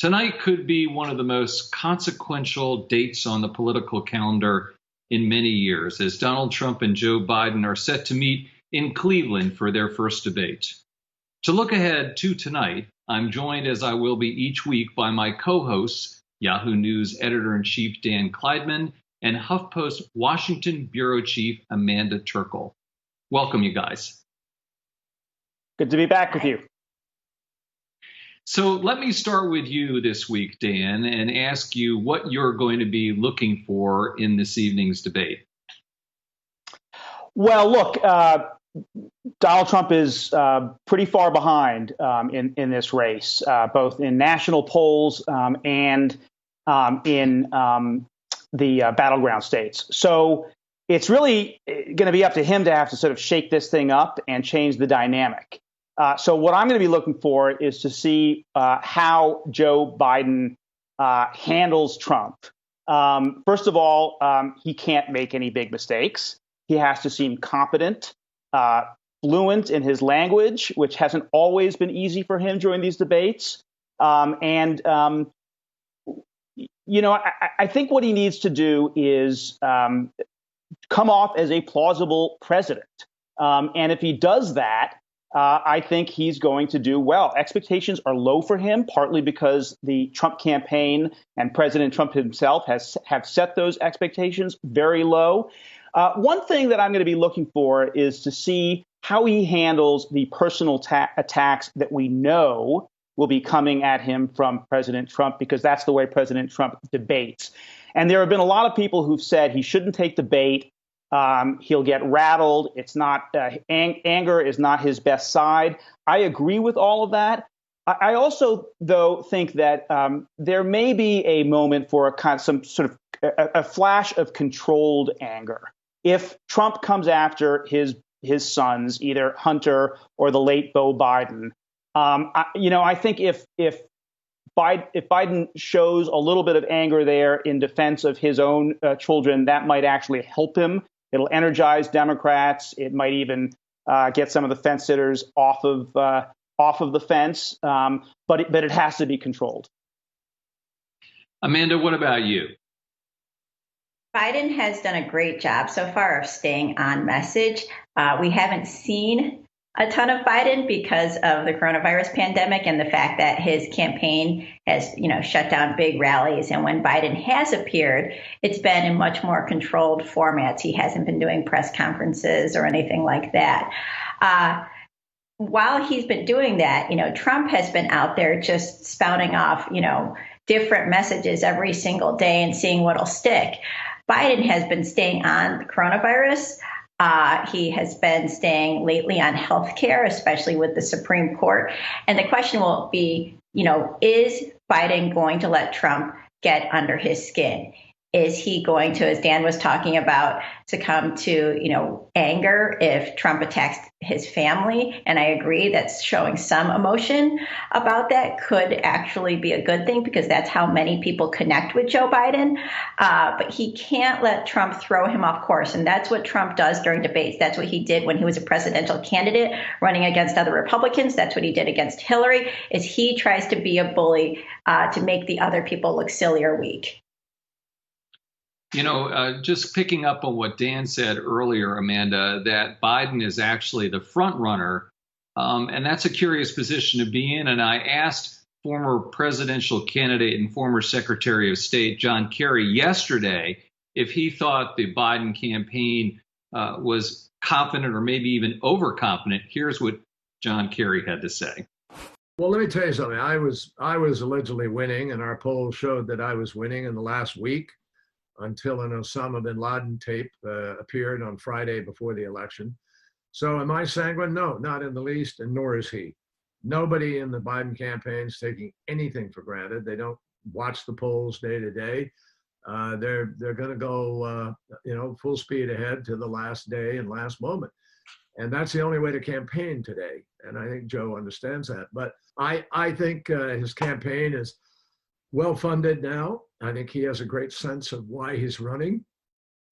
Tonight could be one of the most consequential dates on the political calendar in many years, as Donald Trump and Joe Biden are set to meet in Cleveland for their first debate. To look ahead to tonight, I'm joined, as I will be each week, by my co-hosts, Yahoo News Editor-in-Chief Dan Klaidman and HuffPost Washington Bureau Chief Amanda Terkel. Welcome, you guys. Good to be back with you. So let me start with you this week, Dan, and ask you what you're going to be looking for in this evening's debate. Well, look, Donald Trump is pretty far behind in this race, both in national polls and in the battleground states. So it's really going to be up to him to have to sort of shake this thing up and change the dynamic. So what I'm going to be looking for is to see how Joe Biden handles Trump. First of all, he can't make any big mistakes. He has to seem competent, fluent in his language, which hasn't always been easy for him during these debates. I think what he needs to do is come off as a plausible president. And if he does that, I think he's going to do well. Expectations are low for him, partly because the Trump campaign and President Trump himself have set those expectations very low. One thing that I'm going to be looking for is to see how he handles the personal attacks that we know will be coming at him from President Trump, because that's the way President Trump debates. And there have been a lot of people who've said he shouldn't take the bait. He'll get rattled. It's not anger is not his best side. I agree with all of that. I also, though, think that there may be a moment for some sort of a flash of controlled anger. If Trump comes after his sons, either Hunter or the late Beau Biden, I think if Biden shows a little bit of anger there in defense of his own children, that might actually help him. It'll energize Democrats. It might even get some of the fence sitters off of the fence. But it has to be controlled. Amanda, what about you? Biden has done a great job so far of staying on message. We haven't seen a ton of Biden because of the coronavirus pandemic and the fact that his campaign has, shut down big rallies. And when Biden has appeared, it's been in much more controlled formats. He hasn't been doing press conferences or anything like that. While he's been doing that, Trump has been out there just spouting off, different messages every single day and seeing what'll stick. Biden has been staying on the coronavirus. He has been staying lately on health care, especially with the Supreme Court. And the question will be, is Biden going to let Trump get under his skin? Is he going to, as Dan was talking about, succumb to, anger if Trump attacks his family? And I agree that's showing some emotion about that could actually be a good thing, because that's how many people connect with Joe Biden. But he can't let Trump throw him off course. And that's what Trump does during debates. That's what he did when he was a presidential candidate running against other Republicans. That's what he did against Hillary, is he tries to be a bully to make the other people look silly or weak. Just picking up on what Dan said earlier, Amanda, that Biden is actually the front runner. And that's a curious position to be in. And I asked former presidential candidate and former Secretary of State John Kerry yesterday if he thought the Biden campaign was confident or maybe even overconfident. Here's what John Kerry had to say. Well, let me tell you something. I was allegedly winning, and our polls showed that I was winning in the last week, until an Osama bin Laden tape appeared on Friday before the election. So am I sanguine? No, not in the least, and nor is he. Nobody in the Biden campaign is taking anything for granted. They don't watch the polls day to day. They're going to go, full speed ahead to the last day and last moment. And that's the only way to campaign today. And I think Joe understands that. But I think his campaign is well funded now. I think he has a great sense of why he's running.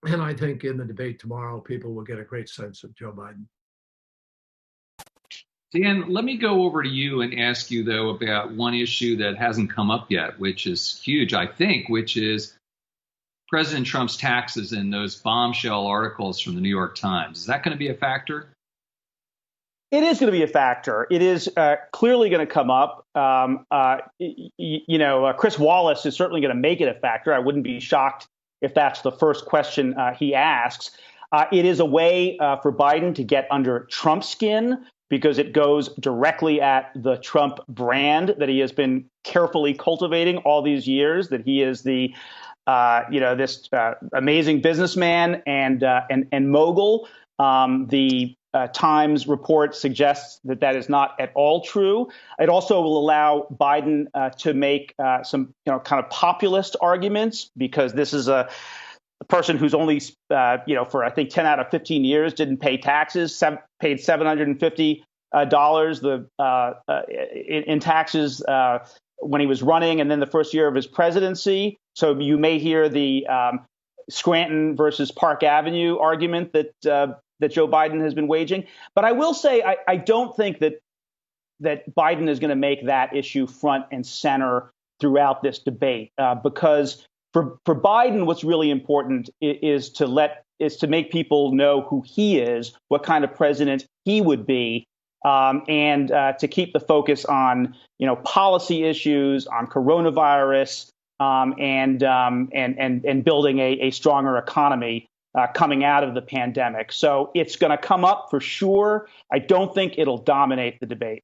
And I think in the debate tomorrow, people will get a great sense of Joe Biden. Dan, let me go over to you and ask you, though, about one issue that hasn't come up yet, which is huge, I think, which is President Trump's taxes and those bombshell articles from the New York Times. Is that going to be a factor? It is going to be a factor. It is clearly going to come up. Chris Wallace is certainly going to make it a factor. I wouldn't be shocked if that's the first question he asks. It is a way for Biden to get under Trump's skin because it goes directly at the Trump brand that he has been carefully cultivating all these years, that he is the this amazing businessman and mogul. The Times report suggests that that is not at all true. It also will allow Biden to make some kind of populist arguments, because this is a person who's only for I think 10 out of 15 years didn't pay taxes, paid $750 in taxes when he was running, and then the first year of his presidency. So you may hear the Scranton versus Park Avenue argument that Joe Biden has been waging. But I will say I don't think that Biden is going to make that issue front and center throughout this debate, because for Biden, what's really important is to make people know who he is, what kind of president he would be, and to keep the focus on policy issues, on coronavirus, and building a stronger economy coming out of the pandemic. So it's going to come up for sure. I don't think it'll dominate the debate.